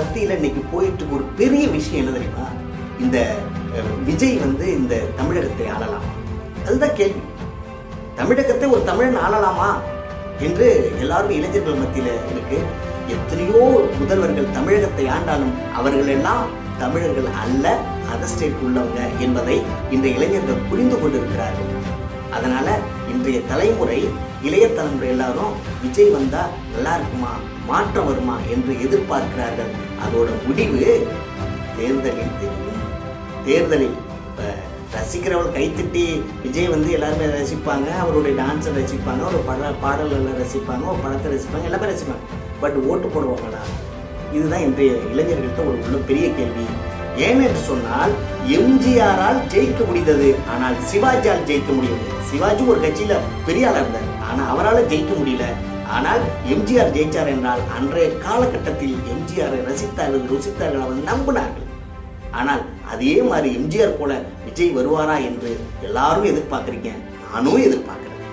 மத்தியில் இன்னைக்கு போயிட்டு ஒரு பெரிய விஷயம் என்ன தெரியுமா? இந்த விஜய் இந்த தமிழகத்தை ஆளலாமா? அதுதான் கேள்வி. தமிழகத்தை ஒரு தமிழன் ஆளலாமா என்று எல்லாரும் இளைஞர்கள் மத்தியில் இருக்கு. எத்தனையோ முதல்வர்கள் தமிழகத்தை ஆண்டாலும் அவர்கள் எல்லாம் தமிழர்கள் அல்ல, அதர் ஸ்டேட் உள்ளவங்க என்பதை இன்றைய இளைஞர்கள் புரிந்து கொண்டிருக்கிறார்கள். அதனால இன்றைய தலைமுறை, இளைய தலைமுறை எல்லாரும் விஜய் வந்தா நல்லா இருக்குமா, மாற்றம் வருமா என்று எதிர்பார்க்கிறார்கள். அதோட முடிவு தேர்தலில் தெரியும். தேர்தலில் ரசிக்கிறவர்கள் கைத்தட்டி விஜய் எல்லாருமே ரசிப்பாங்க, அவருடைய டான்ஸை ரசிப்பாங்க, ஒரு பாடல்களை ரசிப்பாங்க, ஒரு படத்தை ரசிப்பாங்க, எல்லாமே ரசிப்பாங்க. பட் ஓட்டு போடுவாங்களா? இதுதான் இன்றைய இளைஞர்கள்ட்ட உள்ள பெரிய கேள்வி. ஏனென்று சொன்னால் எம்ஜிஆரால் ஜெயிக்க முடிந்தது, ஆனால் சிவாஜியால் ஜெயிக்க முடியவில்லை. சிவாஜி ஒரு கட்சியில பெரிய ஆளா இருந்தார், ஆனா அவரால் ஜெயிக்க முடியல. ஆனால் எம்ஜிஆர் ஜெயிச்சார் என்றால் அன்றைய காலகட்டத்தில் எம்ஜிஆரை ரசித்தார்கள், ருசித்தார்கள், நம்பினார்கள். ஆனால் அதே மாதிரி எம்ஜிஆர் போல விஜய் வருவாரா என்று எல்லாரும் எதிர்பார்க்கிறீங்க, நானும் எதிர்பார்க்கிறேன்.